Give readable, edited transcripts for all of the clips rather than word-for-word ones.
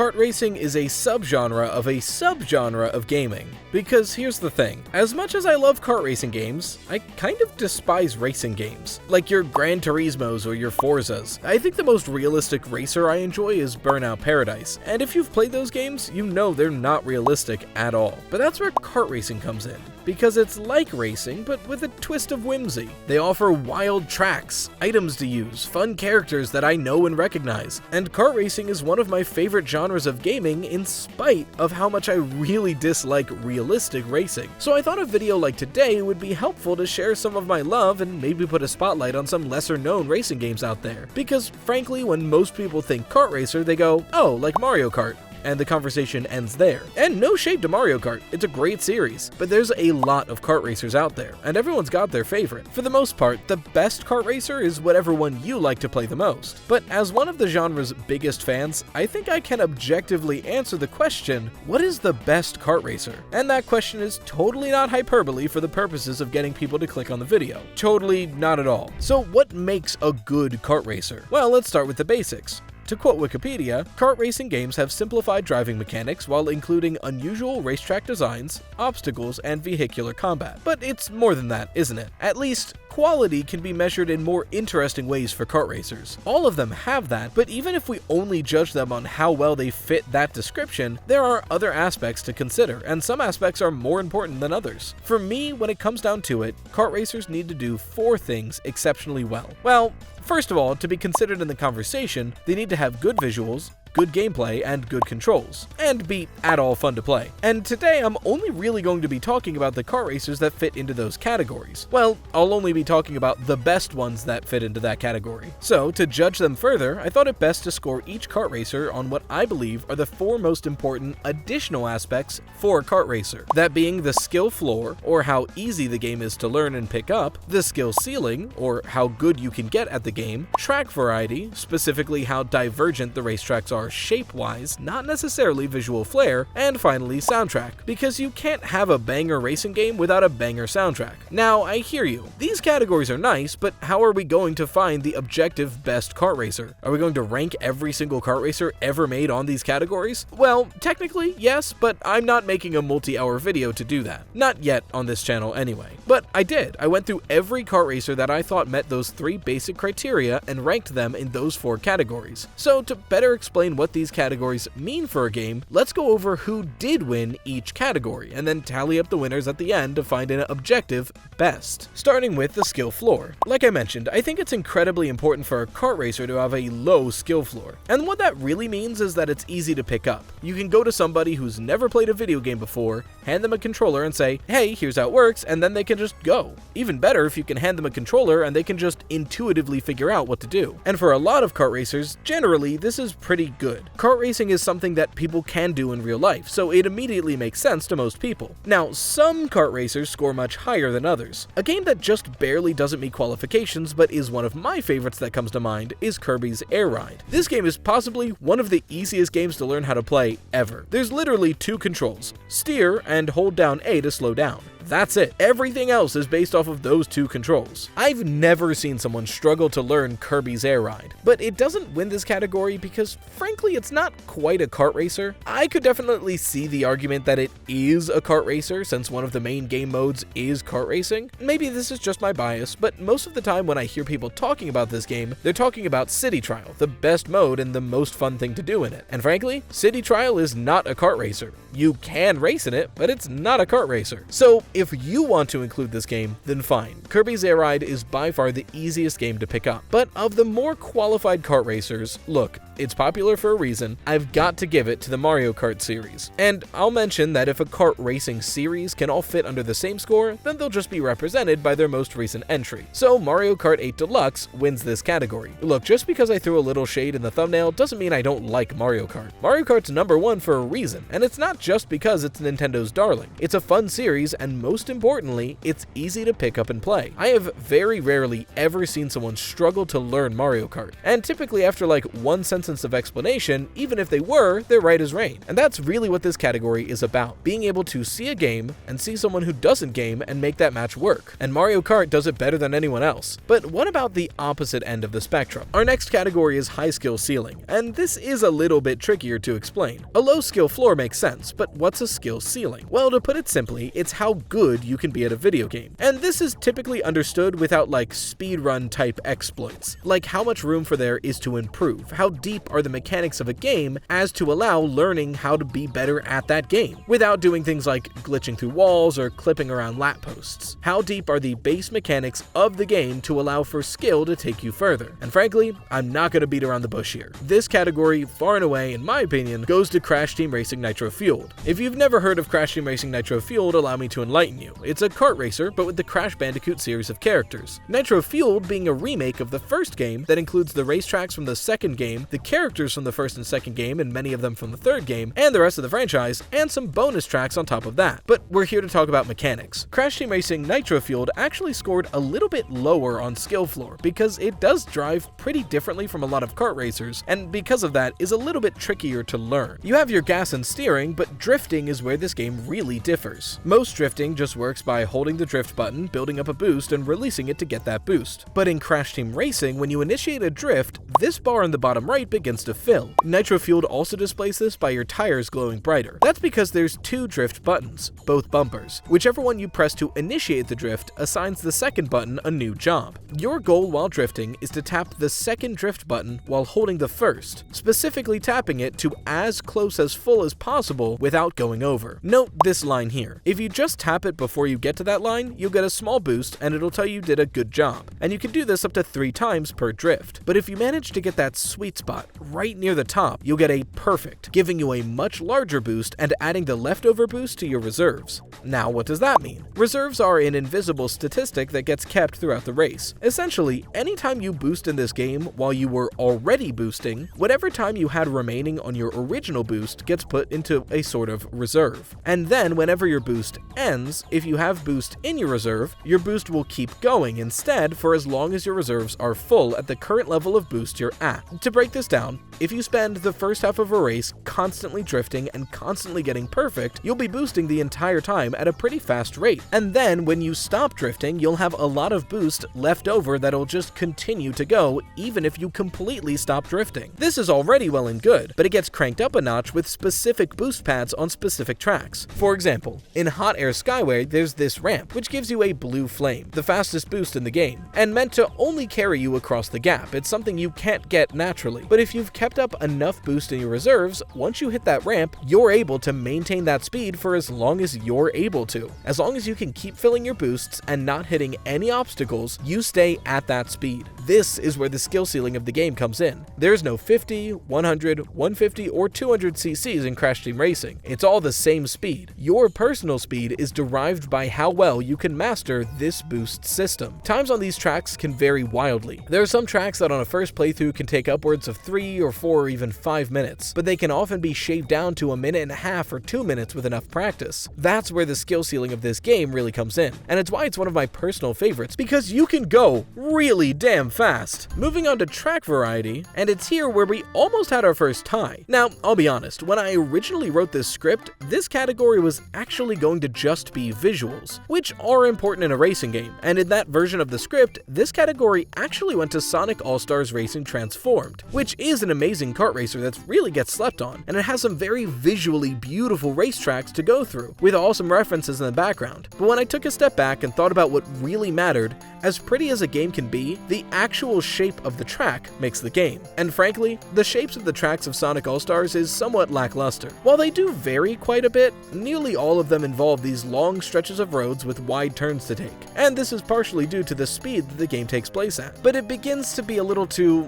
kart racing is a subgenre of a subgenre of gaming. Because here's the thing, as much as I love kart racing games, I kind of despise racing games, like your Gran Turismos or your Forzas. I think the most realistic racer I enjoy is Burnout Paradise, and if you've played those games, you know they're not realistic at all. But that's where kart racing comes in, because it's like racing, but with a twist of whimsy. They offer wild tracks, items to use, fun characters that I know and recognize, and kart racing is one of my favorite genres of gaming in spite of how much I really dislike realistic racing. So I thought a video like today would be helpful to share some of my love and maybe put a spotlight on some lesser known racing games out there. Because frankly, when most people think kart racer, they go, oh, like Mario Kart. And the conversation ends there. And no shade to Mario Kart, it's a great series, but there's a lot of kart racers out there, and everyone's got their favorite. For the most part, the best kart racer is whatever one you like to play the most. But as one of the genre's biggest fans, I think I can objectively answer the question, what is the best kart racer? And that question is totally not hyperbole for the purposes of getting people to click on the video. Totally not at all. So what makes a good kart racer? Well, let's start with the basics. To quote Wikipedia, kart racing games have simplified driving mechanics while including unusual racetrack designs, obstacles, and vehicular combat. But it's more than that, isn't it? At least, quality can be measured in more interesting ways for kart racers. All of them have that, but even if we only judge them on how well they fit that description, there are other aspects to consider, and some aspects are more important than others. For me, when it comes down to it, kart racers need to do 4 things exceptionally well. Well, first of all, to be considered in the conversation, they need to have good visuals, good gameplay, and good controls, and be at all fun to play. And today I'm only really going to be talking about the kart racers that fit into those categories. Well, I'll only be talking about the best ones that fit into that category. So, to judge them further, I thought it best to score each kart racer on what I believe are the 4 most important additional aspects for a kart racer. That being the skill floor, or how easy the game is to learn and pick up, the skill ceiling, or how good you can get at the game, track variety, specifically how divergent the racetracks are shape-wise, not necessarily visual flair, and finally soundtrack, because you can't have a banger racing game without a banger soundtrack. Now, I hear you. These categories are nice, but how are we going to find the objective best kart racer? Are we going to rank every single kart racer ever made on these categories? Well, technically, yes, but I'm not making a multi-hour video to do that. Not yet on this channel anyway. But I did. I went through every kart racer that I thought met those 3 basic criteria and ranked them in those 4 categories. So to better explain what these categories mean for a game, let's go over who did win each category, and then tally up the winners at the end to find an objective best. Starting with the skill floor. Like I mentioned, I think it's incredibly important for a kart racer to have a low skill floor. And what that really means is that it's easy to pick up. You can go to somebody who's never played a video game before, hand them a controller and say, hey, here's how it works, and then they can just go. Even better if you can hand them a controller and they can just intuitively figure out what to do. And for a lot of kart racers, generally, this is pretty good. Kart racing is something that people can do in real life, so it immediately makes sense to most people. Now, some kart racers score much higher than others. A game that just barely doesn't meet qualifications, but is one of my favorites that comes to mind, is Kirby's Air Ride. This game is possibly one of the easiest games to learn how to play ever. There's literally 2 controls: steer and hold down A to slow down. That's it. Everything else is based off of those 2 controls. I've never seen someone struggle to learn Kirby's Air Ride, but it doesn't win this category because, frankly, it's not quite a kart racer. I could definitely see the argument that it is a kart racer since one of the main game modes is kart racing. Maybe this is just my bias, but most of the time when I hear people talking about this game, they're talking about City Trial, the best mode and the most fun thing to do in it. And frankly, City Trial is not a kart racer. You can race in it, but it's not a kart racer. So if you want to include this game, then fine. Kirby's Air Ride is by far the easiest game to pick up. But of the more qualified kart racers, look, it's popular for a reason, I've got to give it to the Mario Kart series. And I'll mention that if a kart racing series can all fit under the same score, then they'll just be represented by their most recent entry. So Mario Kart 8 Deluxe wins this category. Look, just because I threw a little shade in the thumbnail doesn't mean I don't like Mario Kart. Mario Kart's #1 for a reason, and it's not just because it's Nintendo's darling. It's a fun series, and most importantly, it's easy to pick up and play. I have very rarely ever seen someone struggle to learn Mario Kart, and typically after like 1 sentence absence of explanation, even if they were, they're right as rain. And that's really what this category is about, being able to see a game and see someone who doesn't game and make that match work. And Mario Kart does it better than anyone else. But what about the opposite end of the spectrum? Our next category is high skill ceiling, and this is a little bit trickier to explain. A low skill floor makes sense, but what's a skill ceiling? Well, to put it simply, it's how good you can be at a video game. And this is typically understood without like speedrun type exploits, like how much room for there is to improve, how deep are the mechanics of a game as to allow learning how to be better at that game, without doing things like glitching through walls or clipping around lat posts. How deep are the base mechanics of the game to allow for skill to take you further? And frankly, I'm not going to beat around the bush here. This category, far and away, in my opinion, goes to Crash Team Racing Nitro Fueled. If you've never heard of Crash Team Racing Nitro Fueled, allow me to enlighten you. It's a kart racer, but with the Crash Bandicoot series of characters. Nitro Fueled being a remake of the first game that includes the racetracks from the second game, the characters from the first and second game, and many of them from the third game, and the rest of the franchise, and some bonus tracks on top of that. But we're here to talk about mechanics. Crash Team Racing Nitro Fueled actually scored a little bit lower on skill floor because it does drive pretty differently from a lot of kart racers, and because of that is a little bit trickier to learn. You have your gas and steering, but drifting is where this game really differs. Most drifting just works by holding the drift button, building up a boost, and releasing it to get that boost. But in Crash Team Racing, when you initiate a drift, this bar in the bottom right begins to fill. Nitro Fueled also displays this by your tires glowing brighter. That's because there's two drift buttons, both bumpers. Whichever one you press to initiate the drift assigns the second button a new job. Your goal while drifting is to tap the second drift button while holding the first, specifically tapping it to as close as full as possible without going over. Note this line here. If you just tap it before you get to that line, you'll get a small boost and it'll tell you did a good job. And you can do this up to 3 times per drift. But if you manage to get that sweet spot right near the top, you'll get a perfect, giving you a much larger boost and adding the leftover boost to your reserves. Now, what does that mean? Reserves are an invisible statistic that gets kept throughout the race. Essentially, anytime you boost in this game while you were already boosting, whatever time you had remaining on your original boost gets put into a sort of reserve. And then whenever your boost ends, if you have boost in your reserve, your boost will keep going instead for as long as your reserves are full at the current level of boost you're at. To break this down, if you spend the first half of a race constantly drifting and constantly getting perfect, you'll be boosting the entire time at a pretty fast rate. And then when you stop drifting, you'll have a lot of boost left over that'll just continue to go even if you completely stop drifting. This is already well and good, but it gets cranked up a notch with specific boost pads on specific tracks. For example, in Hot Air Skyway, there's this ramp, which gives you a blue flame, the fastest boost in the game, and meant to only carry you across the gap. It's something you can't get naturally. But if you've kept up enough boost in your reserves, once you hit that ramp, you're able to maintain that speed for as long as you're able to. As long as you can keep filling your boosts and not hitting any obstacles, you stay at that speed. This is where the skill ceiling of the game comes in. There's no 50, 100, 150, or 200 cc's in Crash Team Racing. It's all the same speed. Your personal speed is derived by how well you can master this boost system. Times on these tracks can vary wildly. There are some tracks that on a first playthrough can take upwards of 3 or 4 or even 5 minutes, but they can often be shaved down to 1.5 minutes or 2 minutes with enough practice. That's where the skill ceiling of this game really comes in, and it's why it's one of my personal favorites, because you can go really damn fast. Moving on to track variety, and it's here where we almost had our first tie. Now, I'll be honest, when I originally wrote this script, this category was actually going to just be visuals, which are important in a racing game, and in that version of the script, this category actually went to Sonic All-Stars Racing Transformed, which is an amazing kart racer that really gets slept on, and it has some very visually beautiful racetracks to go through, with awesome references in the background. But when I took a step back and thought about what really mattered, as pretty as a game can be, the actual shape of the track makes the game. And frankly, the shapes of the tracks of Sonic All-Stars is somewhat lackluster. While they do vary quite a bit, nearly all of them involve these long stretches of roads with wide turns to take. And this is partially due to the speed that the game takes place at. But it begins to be a little too,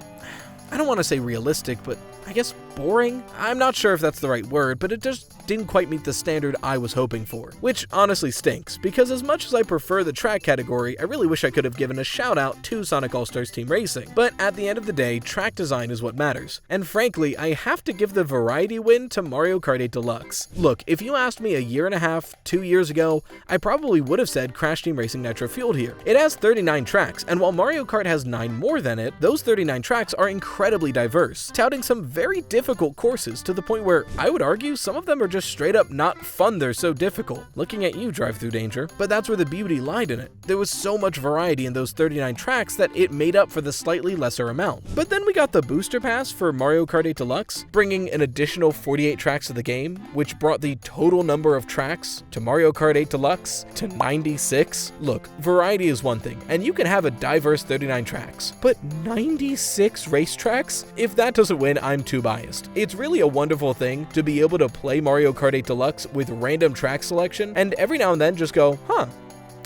I don't want to say realistic, but I guess boring? I'm not sure if that's the right word, but it just didn't quite meet the standard I was hoping for, which honestly stinks, because as much as I prefer the track category, I really wish I could have given a shout out to Sonic All-Stars Team Racing. But at the end of the day, track design is what matters. And frankly, I have to give the variety win to Mario Kart 8 Deluxe. Look, if you asked me a year and a half, 2 years ago, I probably would have said Crash Team Racing Nitro Fueled here. It has 39 tracks, and while Mario Kart has 9 more than it, those 39 tracks are incredibly diverse, touting some very difficult courses to the point where I would argue some of them are just straight up not fun, they're so difficult. Looking at you, Drive Through Danger. But that's where the beauty lied in it. There was so much variety in those 39 tracks that it made up for the slightly lesser amount. But then we got the booster pass for Mario Kart 8 Deluxe, bringing an additional 48 tracks to the game, which brought the total number of tracks to Mario Kart 8 Deluxe to 96. Look, variety is one thing, and you can have a diverse 39 tracks, but 96 racetracks? If that doesn't win, I'm too biased. It's really a wonderful thing to be able to play Mario Kart 8 Deluxe with random track selection, and every now and then just go, huh,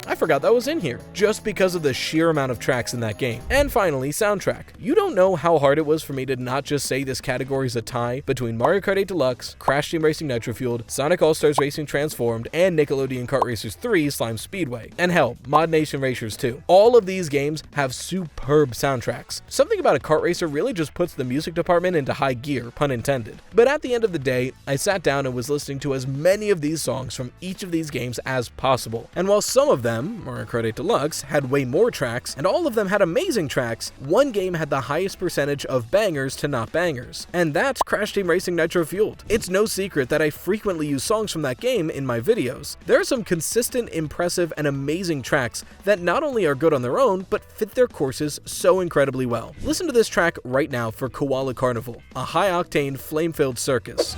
I forgot that was in here, just because of the sheer amount of tracks in that game. And finally, soundtrack. You don't know how hard it was for me to not just say this category is a tie between Mario Kart 8 Deluxe, Crash Team Racing Nitro Fueled, Sonic All-Stars Racing Transformed, and Nickelodeon Kart Racers 3 Slime Speedway. And hell, Mod Nation Racers 2. All of these games have superb soundtracks. Something about a kart racer really just puts the music department into high gear, pun intended. But at the end of the day, I sat down and was listening to as many of these songs from each of these games as possible. And while some of them, Mario Kart 8 Deluxe, had way more tracks, and all of them had amazing tracks, one game had the highest percentage of bangers to not bangers, and that's Crash Team Racing Nitro Fueled. It's no secret that I frequently use songs from that game in my videos. There are some consistent, impressive, and amazing tracks that not only are good on their own, but fit their courses so incredibly well. Listen to this track right now for Koala Carnival, a high-octane, flame-filled circus.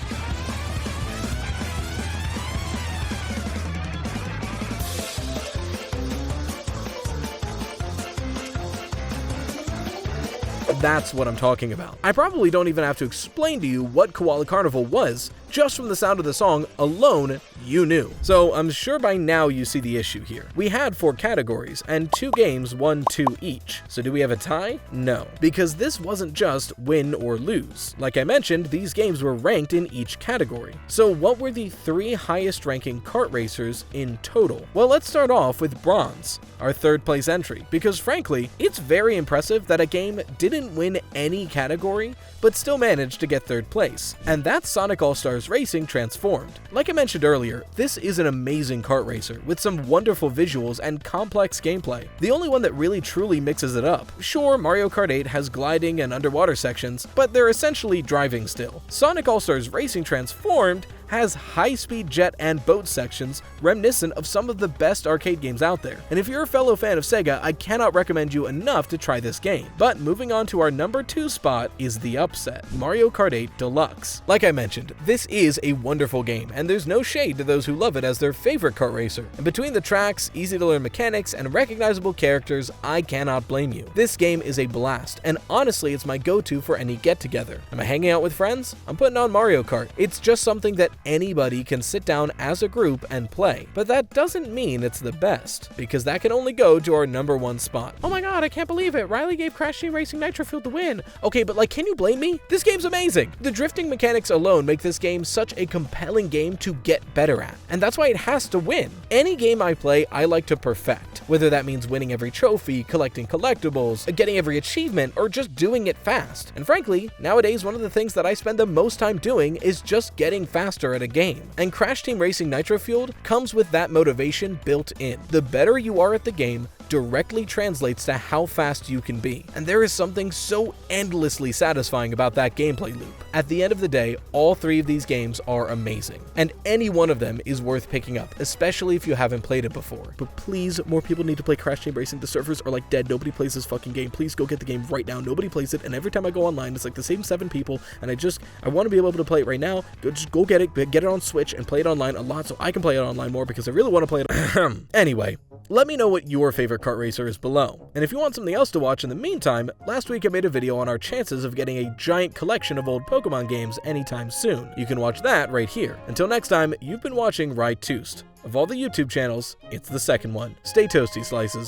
That's what I'm talking about. I probably don't even have to explain to you what Koala Carnival was. Just from the sound of the song alone, you knew. So I'm sure by now you see the issue here. We had 4 categories, and 2 games won 2 each. So do we have a tie? No, because this wasn't just win or lose. Like I mentioned, these games were ranked in each category. So what were the 3 highest ranking kart racers in total? Well, let's start off with Bronze, our 3rd place entry, because frankly, it's very impressive that a game didn't win any category, but still managed to get 3rd place. And that's Sonic All-Stars Racing Transformed. Like I mentioned earlier, this is an amazing kart racer with some wonderful visuals and complex gameplay. The only one that really truly mixes it up. Sure, Mario Kart 8 has gliding and underwater sections, but they're essentially driving still. Sonic All-Stars Racing Transformed has high-speed jet and boat sections reminiscent of some of the best arcade games out there. And if you're a fellow fan of Sega, I cannot recommend you enough to try this game. But moving on to our number 2 spot is the upset, Mario Kart 8 Deluxe. Like I mentioned, this is a wonderful game, and there's no shade to those who love it as their favorite kart racer. And between the tracks, easy-to-learn mechanics, and recognizable characters, I cannot blame you. This game is a blast, and honestly, it's my go-to for any get-together. Am I hanging out with friends? I'm putting on Mario Kart. It's just something that anybody can sit down as a group and play. But that doesn't mean it's the best, because that can only go to our number 1 spot. Oh my god, I can't believe it. Riley gave Crash Team Racing Nitro Fueled the win. Okay, but like, can you blame me? This game's amazing. The drifting mechanics alone make this game such a compelling game to get better at, and that's why it has to win. Any game I play, I like to perfect, whether that means winning every trophy, collecting collectibles, getting every achievement, or just doing it fast. And frankly, nowadays one of the things that I spend the most time doing is just getting faster at a game. And Crash Team Racing Nitro Fueled comes with that motivation built in. The better you are at the game directly translates to how fast you can be. And there is something so endlessly satisfying about that gameplay loop. At the end of the day, all 3 of these games are amazing, and any one of them is worth picking up, especially if you haven't played it before. But please, more people need to play Crash Team Racing. The servers are like dead. Nobody plays this fucking game. Please go get the game right now. Nobody plays it, and every time I go online, it's like the same 7 people, and I want to be able to play it right now. Just go get it on Switch and play it online a lot so I can play it online more, because I really want to play it. Anyway, let me know what your favorite kart racer is below. And if you want something else to watch in the meantime, last week I made a video on our chances of getting a giant collection of old Pokemon games anytime soon. You can watch that right here. Until next time, you've been watching Ride Toost. Of all the YouTube channels, it's the second one. Stay toasty, Slices.